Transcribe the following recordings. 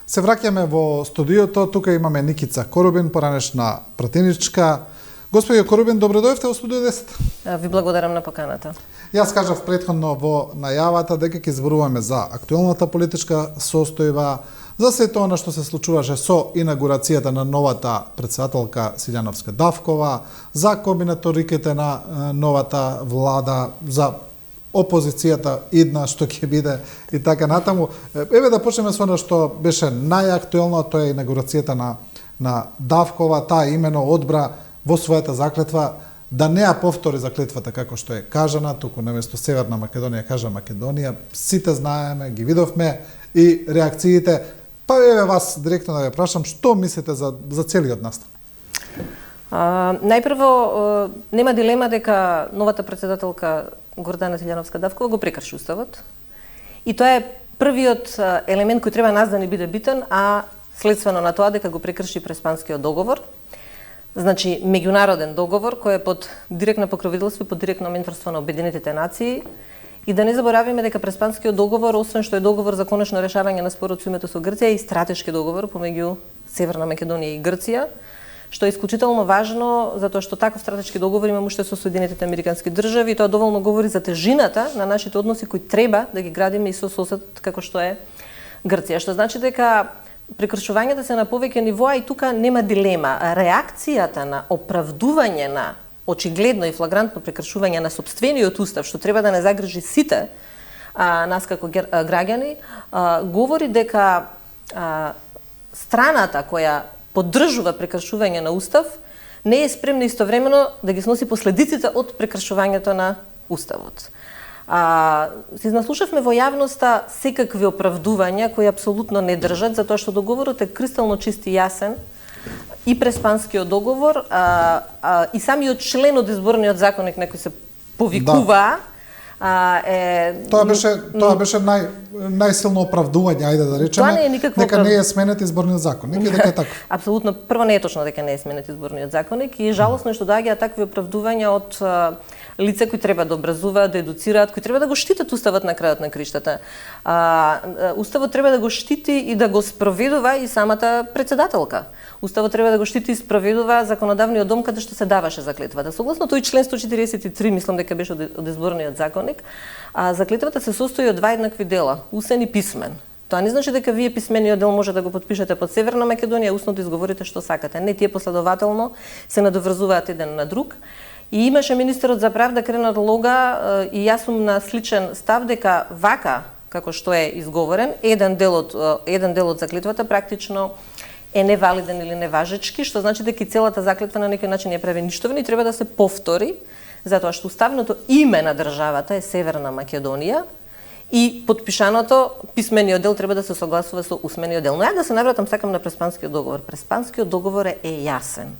Се враќаме во студиото, тука имаме Никица Корубин, поранешна пратеничка. Господје Корубин, добро дојдовте во студио 10. Ви благодарам на поканата. Јас кажав претходно во најавата дека ќе зборуваме за актуелната политичка состојба, за се тоа што се случуваше со инаугурацијата на новата председателка Силјановска Давкова, за комбинаториките на новата влада, за опозицијата идна што ќе биде и така натаму. Еве да почнеме со она што беше најактуелно, тоа е инаугурацијата на Давкова, таа имено одбра во својата заклетва да не ја повтори заклетвата како што е кажана, туку наместо Северна Македонија кажа Македонија. Сите знаеме, ги видовме и реакциите. Па еве вас директно да ве прашам, што мислите за целиот настан? Најпрво, нема дилема дека новата председателка Гордана Силјановска Давкова го прекрши уставот. И тоа е првиот елемент кој треба нас да ни биде битен, а следствено на тоа дека го прекрши Преспанскиот договор. Значи, меѓународен договор кој е под директно покровителство и под директно менторство на Обединетите нации. И да не заборавиме дека Преспанскиот договор, освен што е договор за конечно решавање на спорот со името со Грција, е и стратешки договор помеѓу Северна Македонија и Грција, што е исклучително важно, затоа што таков стратешки договор имаме уште со Соединетите Американски држави и тоа доволно говори за тежината на нашите односи кои треба да ги градиме и со сосед како што е Грција. Што значи дека прекршувањата се на повеќе нивоа и тука нема дилема. Реакцијата на оправдување на очигледно и флагрантно прекршување на сопствениот устав, што треба да не загрижи сите нас како граѓани, говори дека страната која поддржува прекршување на устав не е спремна истовремено да ги сноси последиците од прекршувањето на уставот. Се наслушавме во јавноста секакви оправдувања кои апсолутно не држат, затоа што договорот е кристално чист и јасен, и Преспанскиот договор, и самиот член од изборниот законник некој се повикува. Тоа беше најсилно оправдување, ајде да речеме, дека не е сменет изборниот законник и дека е така. Апсолутно, прво не е точно дека не е сменет изборниот законник и жалосно е што доаѓаат такви оправдувања од лица кои треба да образуваат, да едуцираат, кои треба да го штитат уставот на крајот на криштата. Уставот треба да го штити и да го спроведува и самата председателка. Уставот треба да го штити и спроведува законодавниот дом каде што се даваше заклетвата. Согласно тој член 143, мислам дека беше од изборниот законник, заклетвата се состои од два еднакви дела, усен и писмен. Тоа не значи дека вие писмениот дел може да го подпишете под Северна Македонија, усно да изговорите што сакате. Не, тие последователно се надоврзуваат еден на друг. И имаше министерот за правда Кренат Лога и јас сум на сличен став дека вака како што е изговорен, еден дел од заклетвата практично е невалиден или неважечки, што значи дека и целата заклетва на некој начин ја прави ништовна и треба да се повтори, затоа што уставното име на државата е Северна Македонија и подпишаното писмениот дел треба да се согласува со усмениот дел. Но ја да се навратам сакам на Преспанскиот договор. Преспанскиот договор е јасен.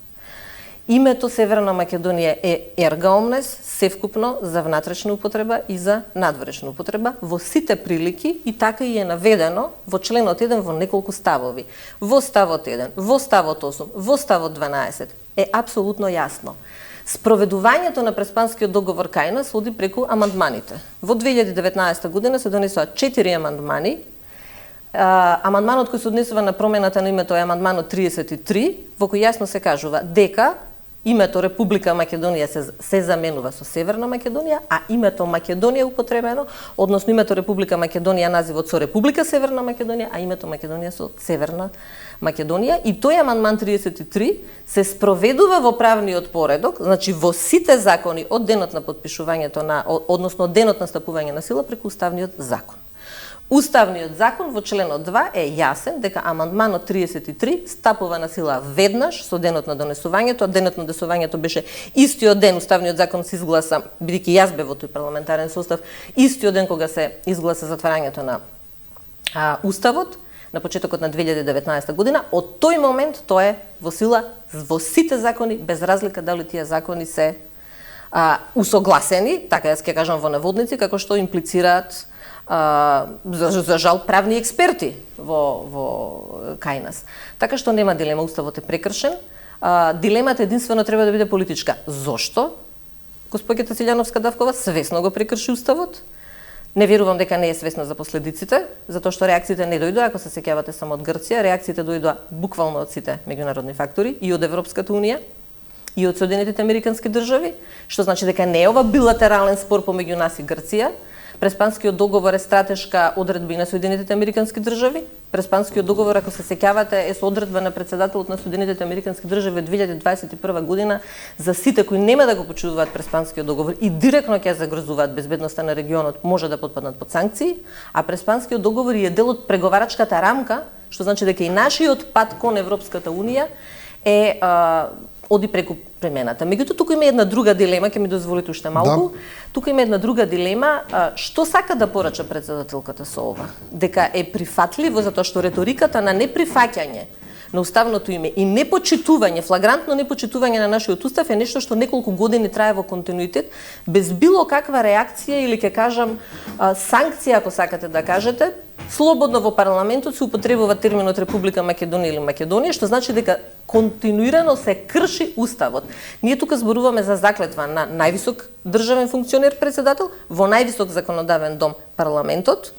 Името Северна Македонија е ерга омнес, севкупно за внатрешна употреба и за надворешна употреба во сите прилики и така и е наведено во членот 1 во неколку ставови. Во ставот 1, во ставот 8, во ставот 12 е апсолутно јасно. Спроведувањето на Преспанскиот договор кај нас оди преку амандманите. Во 2019 година се донесоа 4 амандмани. Амандманот кој се однесува на промената на името е амандманот 33, во кој јасно се кажува дека името Република Македонија се заменува со Северна Македонија, а името Македонија употребено, односно името Република Македонија називот со Република Северна Македонија, а името Македонија со Северна Македонија. И тој амандман 33 се спроведува во правниот поредок, значи во сите закони од денот на подпишувањето односно од денот на стапување на сила преку уставниот закон. Уставниот закон во членот 2 е јасен дека амандманот 33 стапува на сила веднаш со денот на донесувањето, а денот на донесувањето беше истиот ден, уставниот закон се изгласа, бидејќи јас бев во тој парламентарен состав, истиот ден кога се изгласа затварањето на уставот, на почетокот на 2019 година. Од тој момент тоа е во сила во сите закони, без разлика дали тие закони се усогласени, така јас ќе кажам во наводници, како што имплицираат за жал правни експерти во кај нас. Така што нема дилема, уставот е прекршен. Дилемата единствено треба да биде политичка. Зошто? Госпоѓата Силјановска Давкова свесно го прекрши уставот. Не верувам дека не е свесна за последиците, затоа што реакциите не дојдоа, ако се сеќавате само од Грција, реакциите дојдоа буквално од сите меѓународни фактори, и од Европската унија, и од Соединетите Американски држави, што значи дека не е ова билатерален спор помеѓу нас и Грција. Преспанскиот договор е стратешка одредба и на Соединетите Американски држави. Преспанскиот договор, ако се сеќавате, е со одредба на претседателот на Соединетите Американски држави 2021 година за сите кои нема да го почитуваат Преспанскиот договор и директно ќе загрозуваат безбедноста на регионот, може да потпаднат под санкции, а Преспанскиот договор е дел од преговарачката рамка, што значи дека и нашиот пат кон Европската унија е оди преку премената. Меѓутоа, тука има една друга дилема, ќе ми дозволите уште малку. Да. Тука има една друга дилема, што сака да порача претседателката со ова? Дека е прифатливо, затоа што риториката на неприфаќање на уставното име и непочитување, флагрантно непочитување на нашиот устав е нешто што неколку години трае во континуитет, без било каква реакција или ќе кажам санкција, ако сакате да кажете. Слободно во парламентот се употребува терминот Република Македонија или Македонија, што значи дека континуирано се крши уставот. Ние тука зборуваме за заклетва на највисок државен функционер председател во највисок законодавен дом парламентот.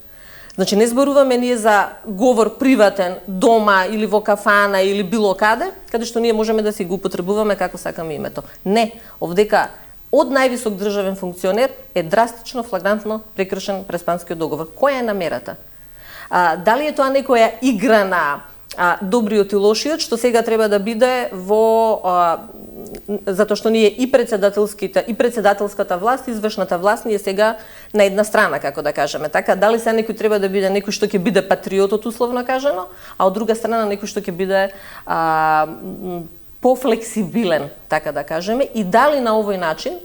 Значи не зборуваме ние за говор приватен дома или во кафана или било каде што ние можеме да си го употребуваме како сакаме името. Не, овдека од највисок државен функционер е драстично, флагрантно прекршен Преспанскиот договор. Која е намерата? Дали е тоа некоја игра на добриот и лошиот, што сега треба да биде во затоа што ние и председателската власт, извршната власт ние сега на една страна, како да кажеме. Така, дали се некој треба да биде некој што ќе биде патриотот условно кажано, а од друга страна некој што ќе биде пофлексибилен, така да кажеме, и дали на овој начин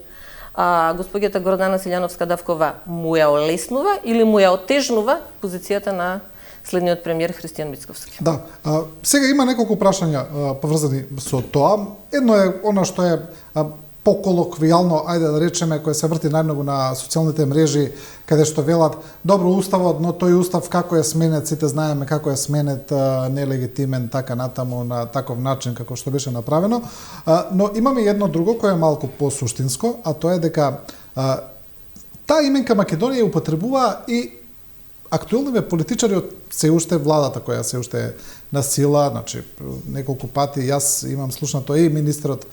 господјата Гордана Силјановска-Давкова му ја олеснува или му ја отежнува позицијата на следниот премиер Христијан Мицковски. Да, сега има неколку прашања поврзани со тоа. Едно е она што е поколоквијално, ајде да речеме, кој се врти најмногу на социјалните мрежи, каде што велат, добро уставот, но тој устав како е сменет, сите знаеме како е сменет, нелегитимен, така натаму, на таков начин како што беше направено. Но имаме едно друго кое е малку посуштинско, а тоа е дека таа именка Македонија употребува и актуелните политичари од се уште владата која се уште е на сила, значи неколку пати јас имам слушнато и министерот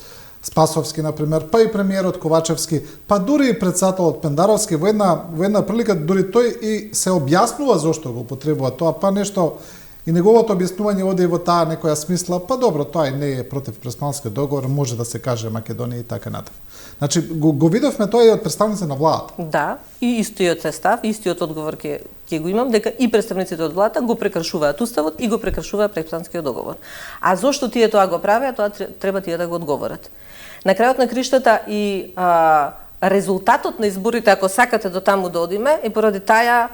Спасовски, например, па и премиерот Ковачевски, па дури и председателот Пендаровски во една прилика дури тој и се објаснува зошто го употребува тоа, па нешто и неговото објаснување оди во таа некоја смисла, па добро, тоа и не е против Преспанскиот договор, може да се каже Македонија и така натаму. Значи го видовме тоа и од представници на владата. Да, и истиот се став, истиот одговор ќе го имам, дека и представниците од владата го прекршуваат уставот и го прекршуваат Преспанскиот договор. А зошто тие тоа го правеа, тоа треба тие да го одговорат. На крајот на криштата и резултатот на изборите, ако сакате до таму да одиме, е поради таа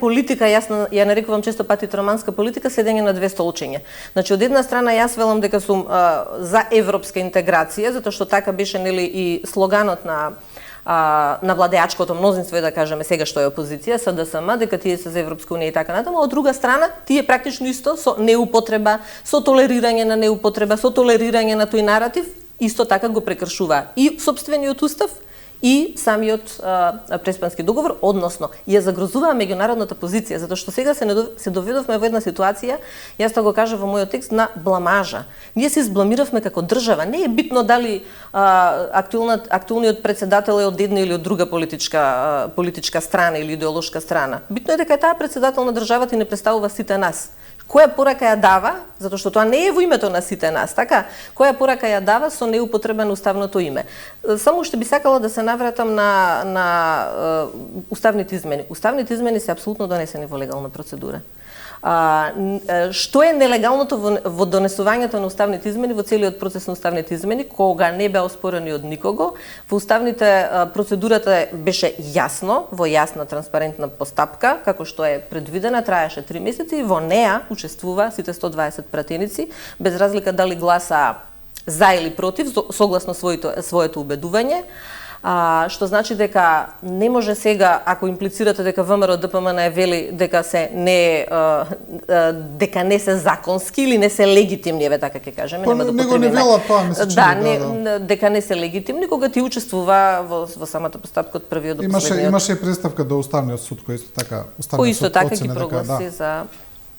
политика, јас ја нарекувам често пати троманска политика, седење на две столчиња. Значи, од една страна јас велам дека сум за европска интеграција, затоа што така беше нели и слоганот на владеачкото мнозинство, да кажеме сега што е опозиција, СДСМ, дека тие се за Европска унија и така натаму, од друга страна, тие практично исто со неупотреба, со толерирање на неупотреба, со толерирање на тој наратив, исто така го прекршува и сопствениот устав, и самиот Преспански договор, односно ја загрозуваа меѓународната позиција, затоа што сега се доведовме во една ситуација, јас тоа го кажав во мојот текст, на бламажа. Ние се избламиравме како држава. Не е битно дали актуелниот председател е од една или од друга политичка страна или идеолошка страна. Битно е дека е таа председател на државата и не представува сите нас. Која порака ја дава, затоа што тоа не е во името на сите нас, така? Која порака ја дава со неупотребено уставното име? Само што би сакала да се навратам на уставните измени. Уставните измени се апсолутно донесени во легална процедура. Што е нелегалното во донесувањето на уставните измени, во целиот процес на уставните измени, кога не беа оспорени од никого, во уставните процедурата беше јасно, во јасна транспарентна постапка, како што е предвидена, траеше 3 месеци и во неа учествува сите 120 пратеници, без разлика дали гласа за или против, согласно своето убедување. Што значи дека не може сега, ако имплицирате дека ВМРО ДПМН е вели дека не се законски или не се легитимни, еве така ќе кажеме, нема да него не велат тоа, мислам, дека не се легитимни кога ти учествува во самата постапка од првиот до последниот. Имаше и представка до Уставниот суд кој исто така ги прогласи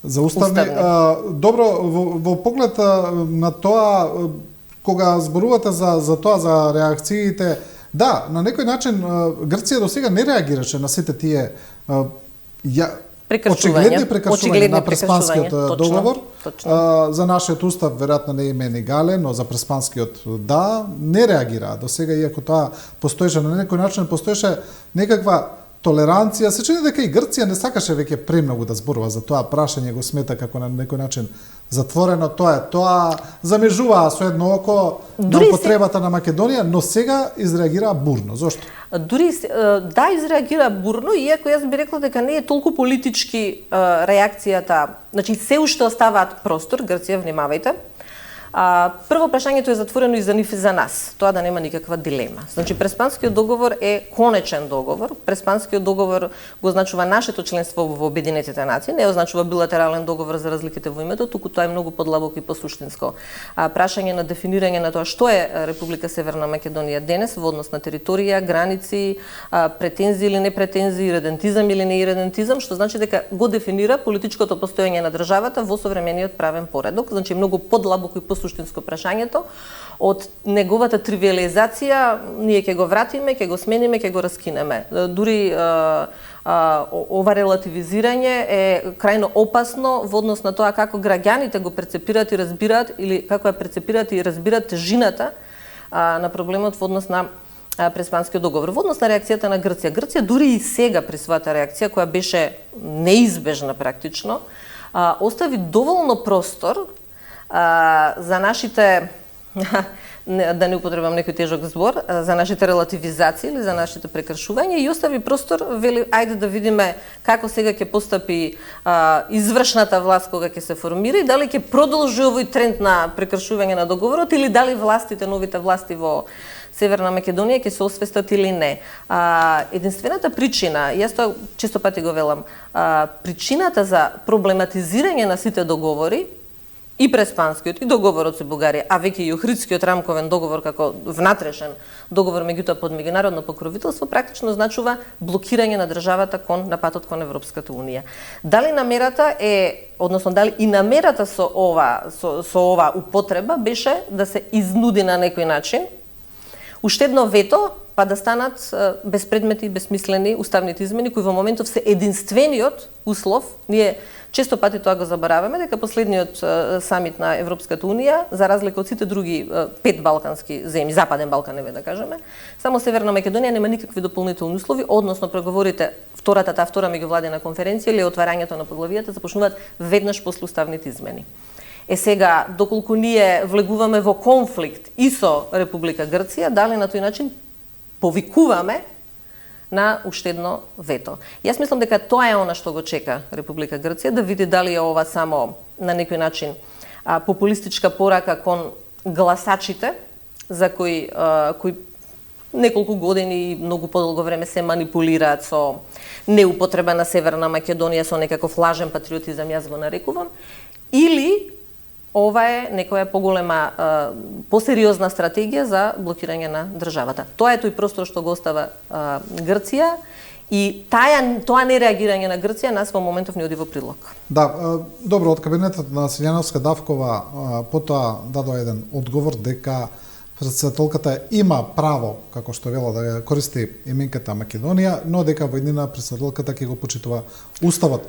за уставни. Добро, во поглед на тоа, кога зборувате за тоа, за реакциите, да, на некој начин Грција до сега не реагираше на сите тие очигледни прекршувања на Преспанскиот договор. Точно. За нашиот устав веројатно не име ни гале, но за Преспанскиот да, не реагираа до сега, иако тоа постоеше на некој начин, постоеше некаква толеранција. Се чини дека и Грција не сакаше веќе премногу да зборува за тоа прашање, го смета како на некој начин затворено. Тоа замежуваа со едно око на употребата на Македонија, но сега изреагираа бурно. Зошто? Дури да изреагира бурно, иако јас би рекла дека не е толку политички реакцијата. Значи се уште оставаат простор, Грција, внимавајте. Прво прашањето е затворено и за нив и за нас. Тоа да нема никаква дилема. Значи Преспанскиот договор е конечен договор. Преспанскиот договор го означува нашето членство во Обединетите нации, не означува билатерален договор за разликите во името, туку тоа е многу подлабоко и посуштинско. Прашање на дефинирање на тоа што е Република Северна Македонија денес во однос на територија, граници, претензии или не претензии, иредентизам или не иредентизам, што значи дека го дефинира политичкото постоење на државата во современиот правен поредок. Значи многу подлабоко и суштинско прашањето, од неговата тривиализација ние ќе го вратиме, ќе го смениме, ќе го раскинеме. Дури ова релативизирање е крајно опасно во однос на тоа како граѓаните го прецепираат и разбираат, или како ја прецепираат и разбираат тежината на проблемот во однос на Преспанскиот договор. Во однос на реакцијата на Грција. Грција дури и сега при својата реакција, која беше неизбежна практично, остави доволно простор за нашите, да не употребам некој тежок збор, за нашите релативизации или за нашите прекршувања и остави простор, вели, ајде да видиме како сега ќе постапи извршната власт кога ќе се формира и дали ќе продолжи овој тренд на прекршување на договорот или дали властите, новите власти во Северна Македонија ќе се освестат или не. Единствената причина, јас тоа често пати го велам, причината за проблематизирање на сите договори и Преспанскиот, и договорот со Бугарија, а веќе и Охридскиот рамковен договор како внатрешен договор меѓутоа под меѓународно покровителство, практично значува блокирање на државата на патот кон Европската унија. Дали намерата е, односно дали и намерата со ова употреба беше да се изнуди на некој начин уште едно вето, па да станат безпредметни и безсмислени уставните измени кои во моментов се единствениот услов. Ние често пати тоа го забораваме, дека последниот самит на Европската унија, за разлика од сите други 5 балкански земји, Западен Балкан, еве да кажеме, само Северна Македонија нема никакви дополнителни услови, односно преговорите, втора меѓувладина конференција или отварањето на поглавијата започнуваат веднаш после уставните измени. Сега, доколку ние влегуваме во конфликт и со Република Грција, дали на тој начин повикуваме на уште едно вето. Јас мислам дека тоа е она што го чека Република Грција, да види дали е ова само на некој начин популистичка порака кон гласачите, за кои неколку години и многу подолго време се манипулираат со неупотреба на Северна Македонија, со некаков лажен патриотизам, јас го нарекувам, или ова е некоја поголема, посериозна стратегија за блокирање на државата. Тоа е тој простор што го остава Грција и тоа нереагирање на Грција нас во моментов не оди во прилог. Да, добро, од кабинетот на Силјановска-Давкова потоа дадоа еден одговор дека председателката има право, како што вела, да ја користи именката Македонија, но дека во еднина председателката ќе го почитува уставот.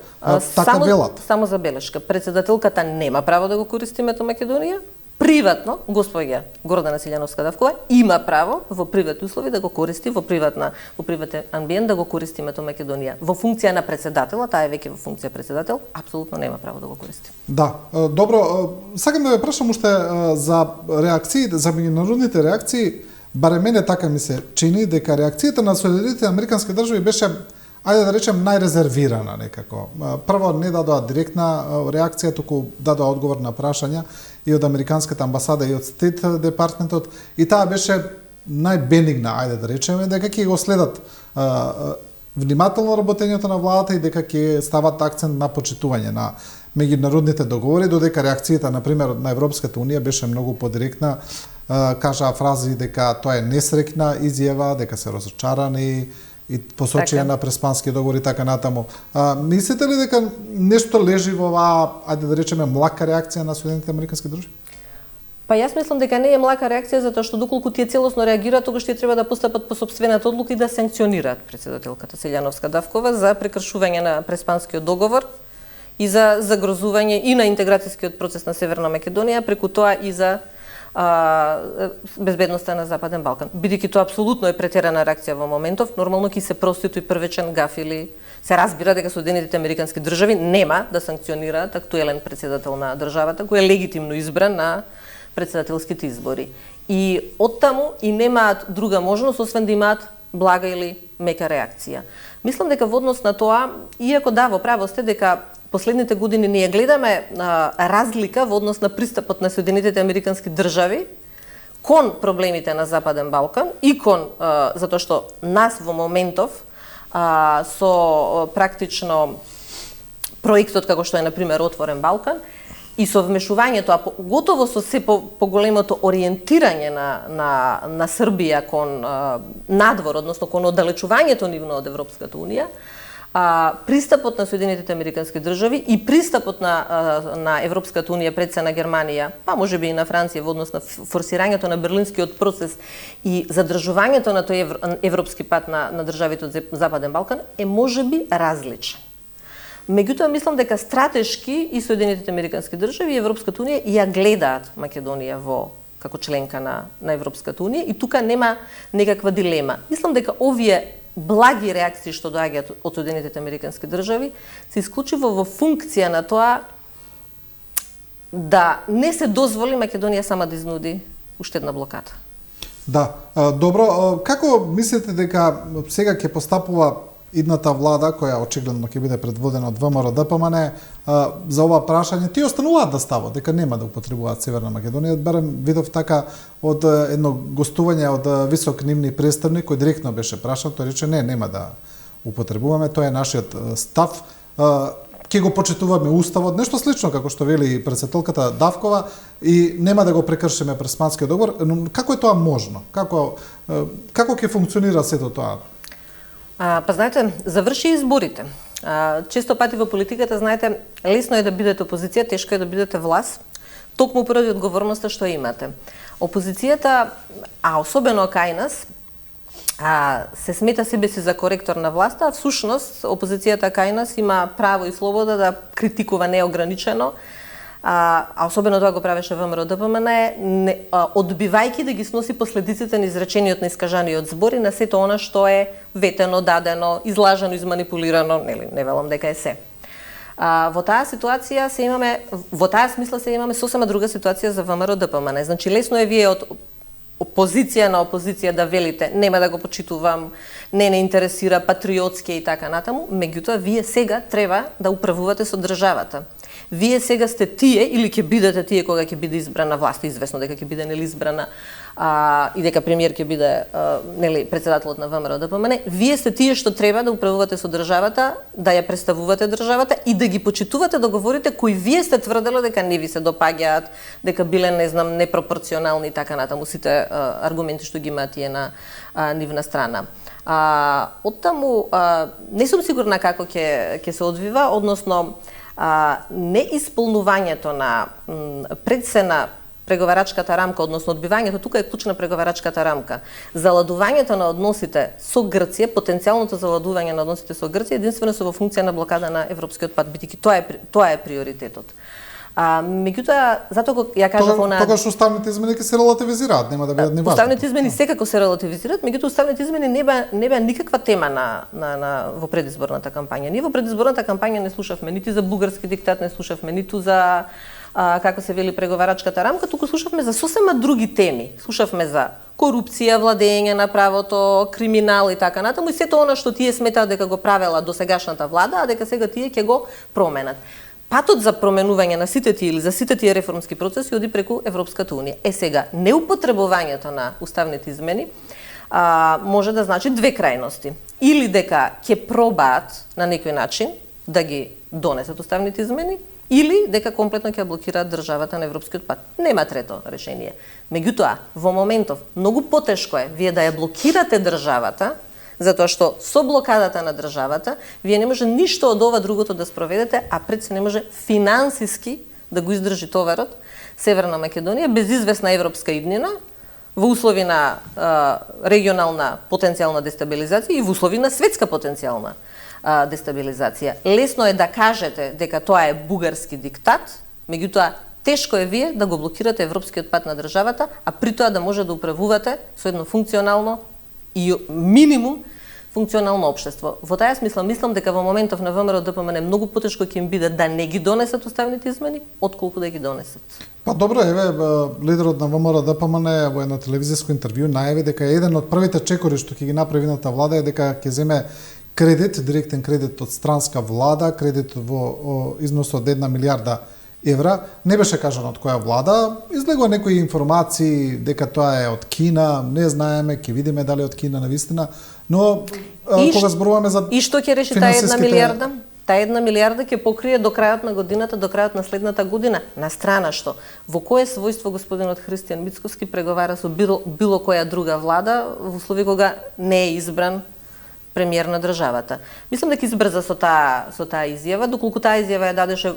Така велат. Само забелешка. Председателката нема право да го користи името Македонија. Приватно, господја Гордана Силјановска-Давкова има право во приватни услови да го користи во приватен амбиент да го користи името Македонија. Во функција на председател, таа е веќе во функција председател, апсолутно нема право да го користи. Да, добро, сакам да ве прашам уште за реакции, за меѓународните реакции, барем мене така ми се чини дека реакцијата на Соединетите американски држави беше, ајде да речем, најрезервирана некако. Прво не дадоа директна реакција, туку дадоа одговор на прашања и од Американската амбасада и од Стейт департментот, и таа беше најбенигна, ајде да речеме, дека ќе го следат внимателно работењето на владата и дека ќе стават акцент на почитување на меѓународните договори, додека реакцијата, например, на Европската унија беше многу подиректна, кажаа фрази дека тоа е несрекна изјава, дека се разочарани и посочија на преспански договори и така натаму. Мислите ли дека нешто лежи во оваа, ајде да речеме, млака реакција на Соединетите Американски држави? Па јас мислам дека не е млака реакција, затоа што доколку тие целосно реагираат, тогаш тие треба да постапат по сопствената одлука и да санкционираат председателката Силјановска-Давкова за прекршување на преспанскиот договор и за загрозување и на интеграцијскиот процес на Северна Македонија, преку тоа и за безбедноста на Западен Балкан. Бидејќи тоа апсолутно е претерана реакција во моментов, нормално ќе се прости тој првичен гаф или се разбира дека Соединетите Американски држави нема да санкционираат актуелен председател на државата кој е легитимно избран на председателските избори. И оттаму и немаат друга можност освен да имаат блага или мека реакција. Мислам дека во однос на тоа, иако да, во право сте дека последните години ние гледаме разлика во однос на пристапот на Соединетите Американски држави кон проблемите на Западен Балкан и кон затоа што нас во моментов со практично проектот како што е на пример Отворен Балкан и со вмешувањето, а готово со се поголемото ориентирање на Србија кон надвор, односно кон оддалечувањето нивно од Европската унија, пристапот на Соединетите Американски држави и пристапот на Европската унија пред се на Германија, па можеби и на Франција во однос на форсирањето на Берлинскиот процес и задржувањето на тој европски пат на државите од Западен Балкан е можеби различен. Меѓутоа, мислам дека стратешки и Соединетите Американски држави и Европската унија ја гледаат Македонија како членка на Европската унија и тука нема некаква дилема. Мислам дека овие благи реакции што доаѓаат од Соединетите Американски држави се исклучиво во функција на тоа да не се дозволи Македонија сама да изнуди уште една блокада. Да, добро, како мислите дека сега ќе постапува идната влада, која очигледно ќе биде предводена од ВМРО ДПМН, за ова прашање, тие остануваат да стават, дека нема да употребуваат Северна Македонија. Барем видов така од едно гостување од висок нивни представник, кој директно беше прашан, тој рече нема да употребуваме, тоа е нашиот став. Ќе го почитуваме уставот, нешто слично како што вели председателката Давкова и нема да го прекршиме преспанскиот договор, но како е тоа можно? Како ќе функционира сето тоа? Па знаете, заврши изборите. Често пати во политиката, знаете, лесно е да бидете опозиција, тешко е да бидете власт, токму поради одговорноста што имате. Опозицијата, а особено кај нас, се смета себе си за коректор на власта, а всушност опозицијата кај нас има право и слобода да критикува неограничено, а особено тоа го правеше ВМРО ДПМН, одбивајќи да ги сноси последиците на изречениот, на искажаниот збор и на сето она што е ветено, дадено, излажено, изманипулирано, не велам дека е се. Во таа ситуација во таа смисла се имаме сосема друга ситуација за ВМРО ДПМН. Значи лесно е вие од опозиција на опозиција да велите нема да го почитувам, не интересира, патриотски и така натаму, меѓутоа вие сега треба да управувате со државата. Вие сега сте тие или ќе бидете тие кога ќе биде избрана власт, известно дека ќе биде избрана и дека премиер ќе биде председателот на ВМРО ДПМН. Вие сте тие што треба да управувате со државата, да ја представувате државата и да ги почитувате договорите кои вие сте тврделе дека не ви се допаѓаат, дека биле непропорционални и така натаму сите аргументи што ги имаат тие на нивна страна. Оттаму не сум сигурна како ќе се одвива, односно неисполнувањето на предсена преговарачката рамка, односно одбивањето, тука е клучна преговарачката рамка. Заладувањето на односите со Грција, потенцијалното заладување на односите со Грција, единствено се во функција на блокада на европскиот пат, бидејќи тоа е приоритетот. Меѓутоа, затоа ја кажав тогаш уставните измени ќе се релативизираат, нема да бидат ни важни. Уставните измени секако се релативизираат, меѓутоа уставните измени не беа никаква тема во предизборната кампања. Ние во предизборната кампања не слушавме нити за бугарски диктат, не слушавме ниту за како се вели преговарачката рамка, туку слушавме за сосема други теми. Слушавме за корупција, владење на правото, криминал и така натаму и сето она што тие сметаат дека го правела досегашната влада, а дека сега тие ќе го променат. патот за променување на сите тие или за сите тие реформски процеси оди преку Европската унија. Сега, неупотребувањето на уставните измени може да значи две крајности. Или дека ќе пробаат на некој начин да ги донесат уставните измени, или дека комплетно ќе блокираат државата на европскиот пат. Нема трето решение. Меѓутоа, во моментов, многу потешко е вие да ја блокирате државата, затоа што со блокадата на државата, вие не може ништо од ова другото да спроведете, а пред се не може финансиски да го издржи товарот Северна Македонија без известна европска иднина, во услови на регионална потенцијална дестабилизација и во услови на светска потенцијална дестабилизација. Лесно е да кажете дека тоа е бугарски диктат, меѓутоа тешко е вие да го блокирате европскиот пат на државата, а при тоа да може да управувате со едно функционално и минимум функционално општество. Во таа смисла мислам дека во моментов на ВМРО ДПМН многу потешко ќе им биде да не ги донесат уставните измени, отколку да ги донесат. Па добро, еве лидерот на ВМРО ДПМН во едно телевизиско интервју најави дека еден од првите чекори што ќе ги направи едната влада е дека ќе земе кредит, директен кредит од странска влада, кредит во износ од 1 милиарда евра. Не беше кажано од која влада. Излегува некои информации дека тоа е од Кина, не знаеме, ќе видиме дали од Кина навистина, но кога зборуваме за и што ќе реши таа 1 милиарда? Таа 1 милиарда ќе покрие до крајот на годината, до крајот на следната година. На страна што во кое својство господинот Христијан Мицкоски преговара со било која друга влада во услови кога не е избран премиер на државата. Мислам дека избрза со таа изјава, доколку таа изјава ја дадеше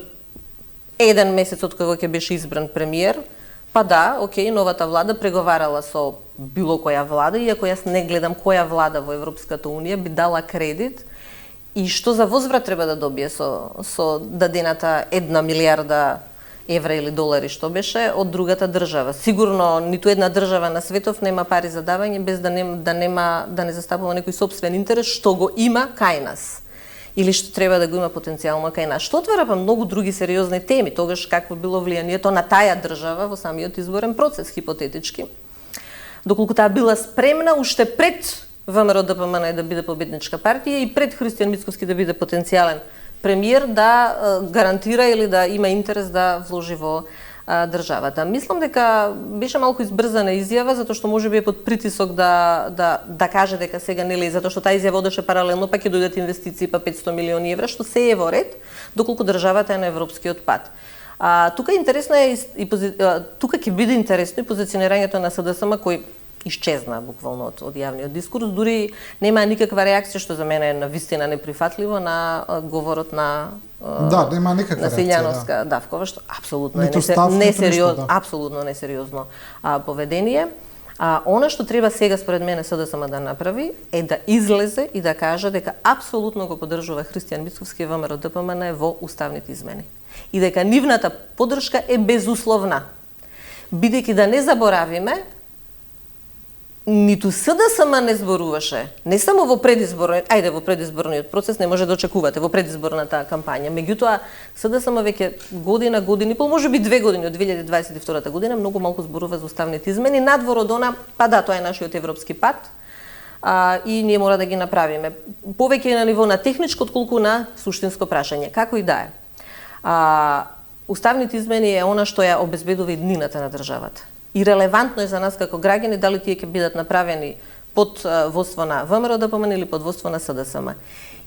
еден месец од кога ќе беше избран премиер, па да, окей, новата влада преговарала со било која влада, иако јас не гледам која влада во Европската унија би дала кредит и што за возврат треба да добие со дадената 1 милиарда евра или долари што беше од другата држава. Сигурно ниту една држава на светов нема пари за давање без да не застапува некој сопствен интерес што го има кај нас или што треба да го има потенцијално кај нас. Што отвара па многу други сериозни теми, тогаш какво било влијанието на таа држава во самиот изборен процес хипотетички. Доколку таа била спремна уште пред ВМРО ДПМН да биде победничка партија и пред Христијан Мицкоски да биде потенцијален премиер да гарантира или да има интерес да вложи во државата. Мислам дека беше малку избрзана изјава затоа што можеби е под притисок да каже дека сега нели затоа што таа изјава одеше паралелно па ќе дојдат инвестиции па 500 милиони евра што се е во ред доколку државата е на европскиот пат. Тука интересно е тука ќе биде интересно и позиционирањето на СДСМ кој исчезна буквално од јавниот дискурс, дури нема никаква реакција што за мене е навистина неприфатливо на говорот на нема никаква Силјановска Давкова што апсолутно апсолутно несериозно поведение. Она што треба сега според мене СДСМ да направи е да излезе и да каже дека апсолутно го поддржува Христијан Мицкоски и ВМРО ДПМН во уставните измени и дека нивната поддршка е безусловна. Бидејќи да не заборавиме, ниту СДСМ не зборуваше, не само во предизборниот процес, не може да очекувате во предизборната кампања, меѓутоа СДСМ веќе година и пол, можеби 2 години од 2022 година, многу малку зборува за уставните измени, надвор од она, па да, тоа е нашиот европски пат, и ние мора да ги направиме. Повеќе на ниво на техничко, отколку на суштинско прашање, како и да е. Уставните измени е она што ја обезбедува иднината на државата. И релевантно е за нас како граѓани дали тие ќе бидат направени под водство на ВМРО ДПМН или под водство на СДСМ.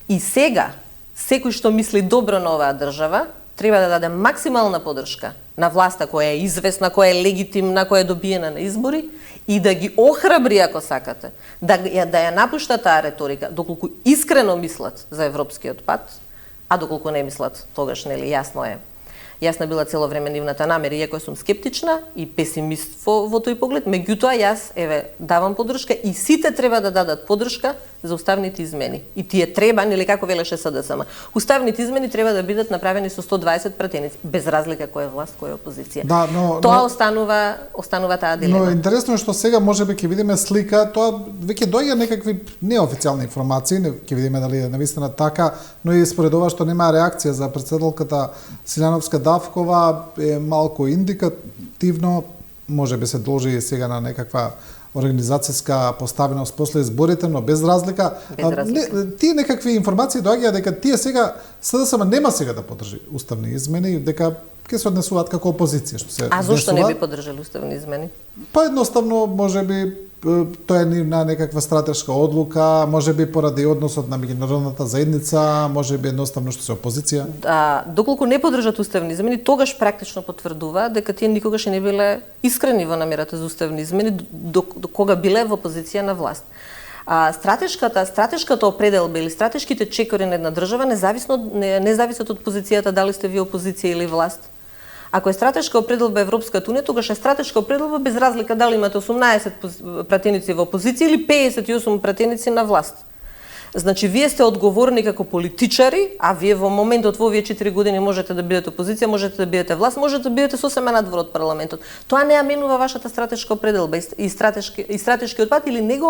И сега, секој што мисли добро на оваа држава, треба да даде максимална поддршка на власта која е известна, која е легитимна, која е добиена на избори и да ги охрабри ако сакате, да ја напушта таа реторика, доколку искрено мислат за европскиот пат, а доколку не мислат, тогаш нели Јасна била цело време нивната намера, иако сум скептична и песимист во тој поглед, меѓутоа јас давам поддршка и сите треба да дадат поддршка за уставните измени. И тие треба, нели како велеше СДСМ, уставните измени треба да бидат направени со 120 пратеници, без разлика која е власт, која е опозиција. Тоа останува таа дилема. Но интересно е што сега можеби ќе видиме слика, тоа веќе доаѓа некакви неофицијални информации, ќе видиме дали е навистина така, но и според ова што нема реакција за претседателката Силјановска Давкова е малку индикативно, може би се должи сега на некаква организацијска поставеност после изборите, но без разлика. Тие некакви информации доаѓаат дека тие сега СДСМ нема сега да подржи уставни измени, дека ќе се однесуваат како опозиција, што се. А зошто не би поддржали уставни измени? Па едноставно можеби тоа е на некаква стратешка одлука, можеби поради односот на меѓународната заедница, можеби едноставно што се опозиција. Доколку не поддржат уставни измени, тогаш практично потврдува дека тие никогаш не биле искрени во намерата за уставни измени до кога биле во опозиција на власт. Стратешката определба или стратешките чекори на една држава не зависат од позицијата дали сте ви опозиција или власт. Ако е стратешка определба Европската унија, тогаш е стратешка определба без разлика дали имате 18 пратеници во опозиција или 58 пратеници на власт. Значи, вие сте одговорни како политичари, а вие во моментот во овие 4 години можете да бидете опозиција, можете да бидете власт, можете да бидете сосема надвор од парламентот. Тоа не ја менува вашата стратешка определба и стратешкиот пат или не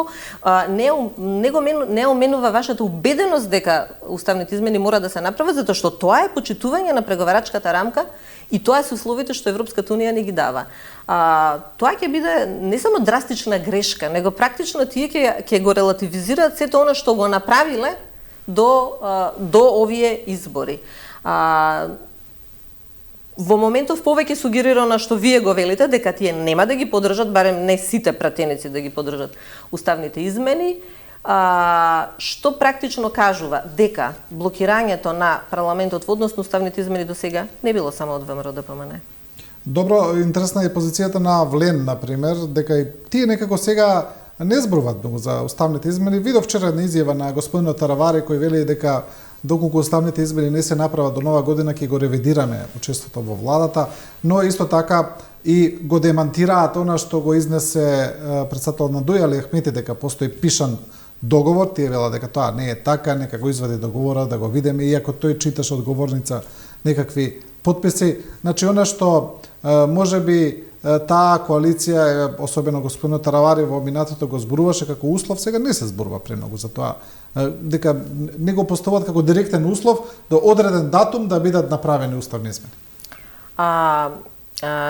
оменува вашата убеденост дека уставните измени мора да се направат, затоа што тоа е почитување на преговарачката рамка и тоа се условите што Европската унија не ги дава. Тоа ќе биде не само драстична грешка, него практично тие ќе го релативизираат сето она што го направиле до овие избори. Во моментов повеќе сугерирано што вие го велите дека тие нема да ги поддржат, барем не сите пратеници да ги поддржат уставните измени, што практично кажува дека блокирањето на парламентот во однос на уставните измени до сега не било само од ВМРО-ДПМН. Добро, интересна е позицијата на Влен, например, дека и тие некако сега не зборуваат многу за уставните измени. Видов вчера една изјава на господинот Таравари кој вели дека доколку уставните измени не се направат до нова година ќе го ревидираме учеството во владата, но исто така и го демантираат она што го изнесе претседател на Дуј Али Ахмети дека постои пишан договор, тие велат дека тоа не е така, нека го извади договора да го видиме, иако тој читаше одговорница некакви потписи. Значи, она што можеби таа коалиција, особено господинот Таравари во минатото го зборуваше како услов, сега не се зборува премногу за тоа, дека не го поставуваат како директен услов до одреден датум да бидат направени уставни измени.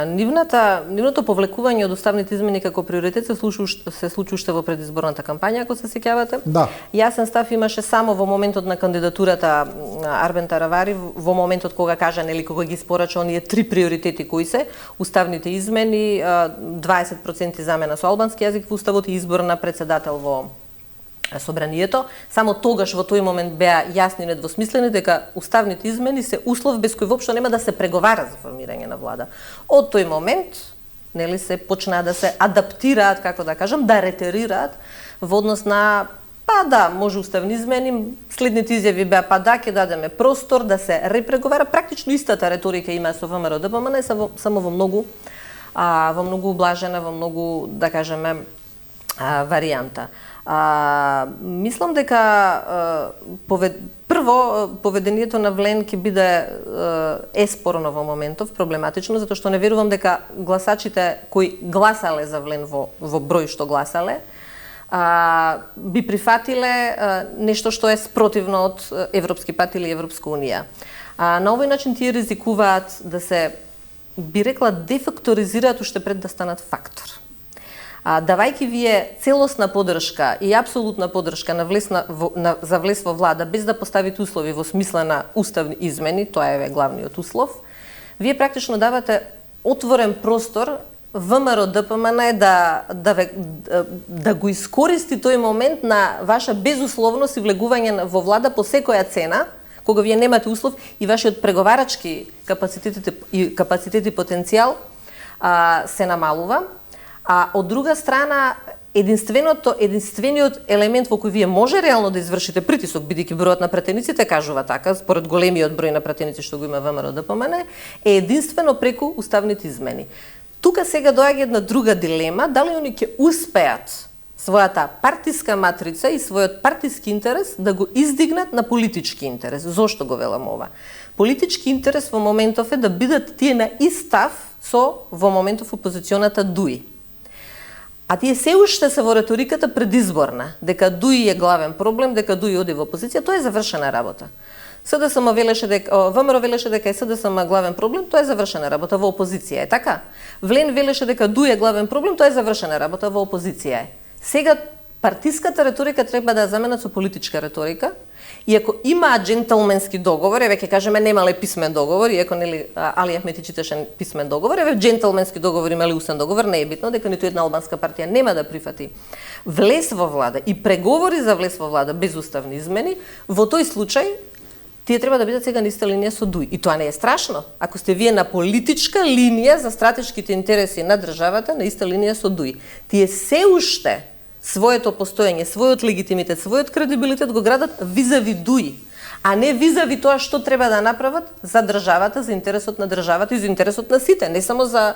Нивното повлекување од уставните измени како приоритет се случи уште во предизборната кампања, ако се сеќавате. Да. Јасен став имаше само во моментот на кандидатурата Арбен Таравари, во моментот кога кажа, нели, кога ги спорача оние 3 приоритети кои се уставните измени, 20% замена со албански јазик во уставот и избор на претседател во Собранието. Само тогаш во тој момент беа јасни и недвосмислени дека уставните измени се услов без кој воопшто нема да се преговара за формирање на влада. Од тој момент, нели, се почнаа да се адаптираат, како да кажам, да ретерираат во однос на може уставни измени, следните изјави беа ќе дадеме простор да се репреговара, практично истата реторика има со ВМРО-ДПМН, само во многу ублажена, во многу, да кажеме, варијанта. Мислам дека прво поведението на Влен ќе биде спорно во моментов, проблематично, затоа што не верувам дека гласачите кои гласале за Влен во број што гласале, би прифатиле нешто што е спротивно од Европски пат или Европска унија. На овој начин тие ризикуваат да се, би рекла, дефакторизираат уште пред да станат фактор. Давајќи вие целосна поддршка и апсолутна поддршка за влез во влада без да поставите услови во смисла на уставни измени, тоа е главниот услов, вие практично давате отворен простор ВМРО-ДПМН да го искористи тој момент на ваша безусловност и влегување во влада по секоја цена, кога вие немате услов и вашиот преговарачки капацитет и потенцијал се намалува. А од друга страна, единствениот елемент во кој вие може реално да извршите притисок, бидејќи бројот на пратениците кажува така, според големиот број на пратеници што го има ВМРО-ДПМН, е единствено преку уставните измени. Тука сега доаѓа една друга дилема, дали они ќе успеат својата партиска матрица и својот партиски интерес да го издигнат на политички интерес. Зошто го велам ова? Политички интерес во моментов е да бидат тие на ист став со во моментов опозиционата ДУИ. А тие се уште се во реториката предизборна, дека ДУИ е главен проблем, дека ДУИ оди во опозиција, тоа е завршена работа. СДСМ велеше дека ВМРО велеше дека е СДСМ главен проблем, тоа е завршена работа во опозиција, е така? Влен велеше дека ДУ е главен проблем, тоа е завршена работа во опозиција е. Сега партиската реторика треба да ја заменат со политичка реторика. И ако има джентълменски договор, еве ќе кажеме немале писмен договор, иако нели Али Ахмети читаше писмен договор, еве джентълменски договор имале устен договор, не е битно дека ниту една албанска партија нема да прифати влез во влада и преговори за влез во влада без уставни измени, во тој случај тие треба да бидат сега на иста линија со ДУИ. И тоа не е страшно. Ако сте вие на политичка линија за стратешките интереси на државата, на иста линија со ДУИ. Тие се уште своето постоење, својот легитимитет, својот кредибилитет го градат визави ДУИ, а не визави тоа што треба да направат за државата, за интересот на државата и за интересот на сите, не само за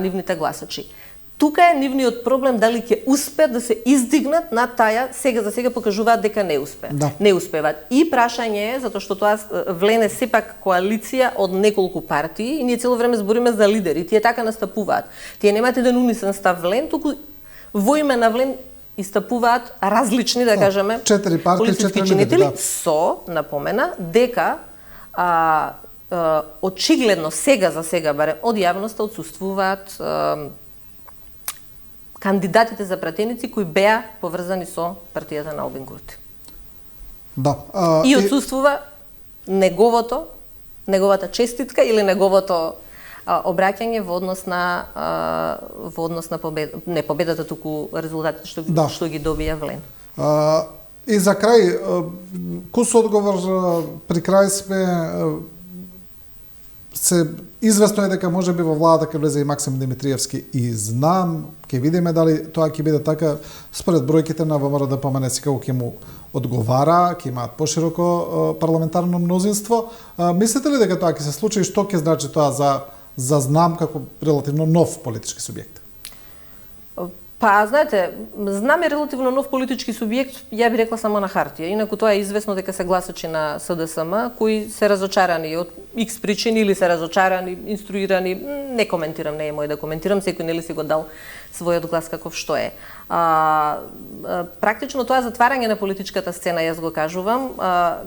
нивните гласачи. Тука е нивниот проблем дали ќе успеат да се издигнат на таја, сега за сега покажуваат дека не успеат. Да. Не успеваат. И прашање е, затоа што тоа влене сепак коалиција од неколку партии и ние цело време збориме за лидери, тие така настапуваат. Тие немаат еден унисен став влен, туку во име на влен истапуваат различни, да кажеме, 4 партии, 4 чинители, лидери, да. со напомена дека очигледно сега за сега барем од јавноста отсуствуваат кандидатите за пратеници кои беа поврзани со партијата на Албин Курти. Да. И отсуствува неговата честитка или неговото обраќање во однос на победата, туку резултатите што ги добија влен. И за крај, кус одговор при крај сме се известно е дека можеби во владата ќе влезе и Максим Димитриевски и знам, ќе видиме дали тоа ќе биде така според бројките на ВМРО ДПМН секако ќе му одговара, ќе имаат пошироко парламентарно мнозинство. Мислите ли дека тоа ќе се случи и што ќе значи тоа за знам како релативно нов политички субјект? Па, знаете, знам е релативно нов политички субјект, ја би рекла само на хартија. Инаку тоа е известно дека се гласачи на СДСМ, кои се разочарани од X причини или се разочарани, инструирани, не коментирам, не е мој да коментирам, секој нели си го дал својот глас каков што е. Практично тоа затварање на политичката сцена, јас го кажувам,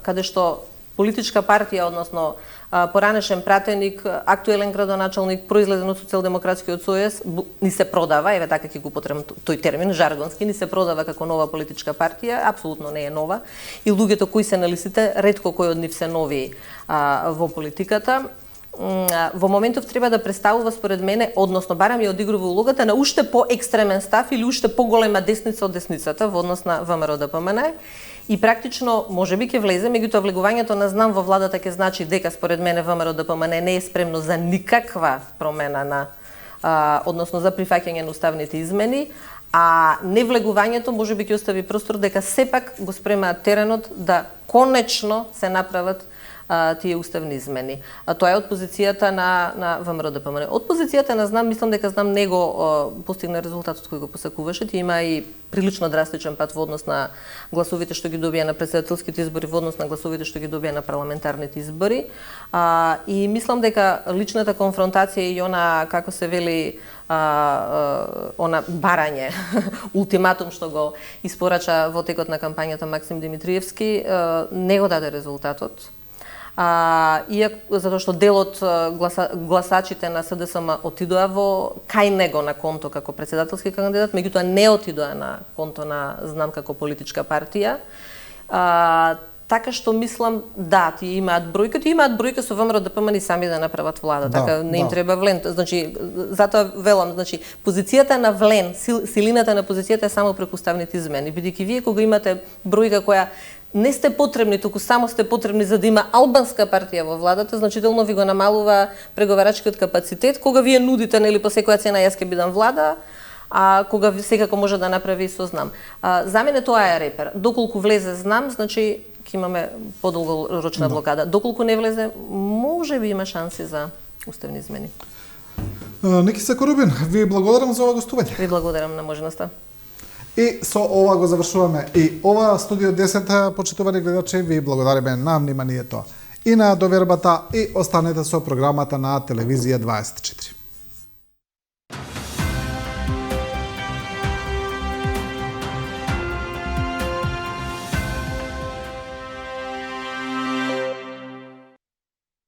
каде што политичка партија, односно поранешен пратеник, актуелен градоначалник, произлезен од Социјалдемократскиот сојуз, ни се продава, еве така ќе го употребам тој термин, жаргонски, ни се продава како нова политичка партија, апсолутно не е нова. И луѓето кои се на листите, ретко кои од нив се нови во политиката. Во моментов треба да представува според мене, односно барам ја одигрува улогата на уште поекстремен став или уште поголема десница од десницата во однос на ВМРО ДПМН. И практично можеби ќе влезе, меѓутоа влегувањето на знам во владата ќе значи дека според мене ВМРО ДПМН не е спремно за никаква промена на односно за прифаќање на уставните измени, а невлегувањето можеби ќе остави простор дека сепак го спремаат теренот да конечно се направат тие уставни измени. А тоа е од позицијата на ВМРО ДПМН. Од позицијата на знам, мислам дека знам него постигна резултатот кој го посакуваше. Тие има и прилично драстичен пат во однос на гласовите што ги добија на претседателските избори, во однос на гласовите што ги добија на парламентарните избори. И мислам дека личната конфронтација и она, како се вели, она барање, ултиматум што го испорача во текот на кампањата Максим Димитриевски, не го даде резултатот. Затоа што дел од гласачите на СДСМ отидоа кај него на конто како председателски кандидат, меѓутоа не отидоа на конто на знам како политичка партија. Така што мислам, да, тие имаат бројка со ВМРО ДПМН и сами да направат влада, така не им треба влен. Значи, затоа велам, значи, позицијата на влен, силината на позицијата е само преку уставните измени, бидејќи вие кога имате бројка која не сте потребни, туку само сте потребни за да има албанска партија во владата, значително ви го намалува преговарачкиот капацитет, кога вие нудите, нели, по секоја цена јас ќе бидам влада, а кога секако може да направи и со знам. За мене тоа е репер. Доколку влезе знам, значи ќе имаме подолгорочна блокада. Доколку не влезе, може би има шанси за уставни измени. Никиса Корубин, ви благодарам за ова гостување. Ви благодарам на можноста. И со ова го завршуваме и ова Студио 10, почитувани гледачи, ви благодариме на вниманието и на довербата и останете со програмата на Телевизија 24.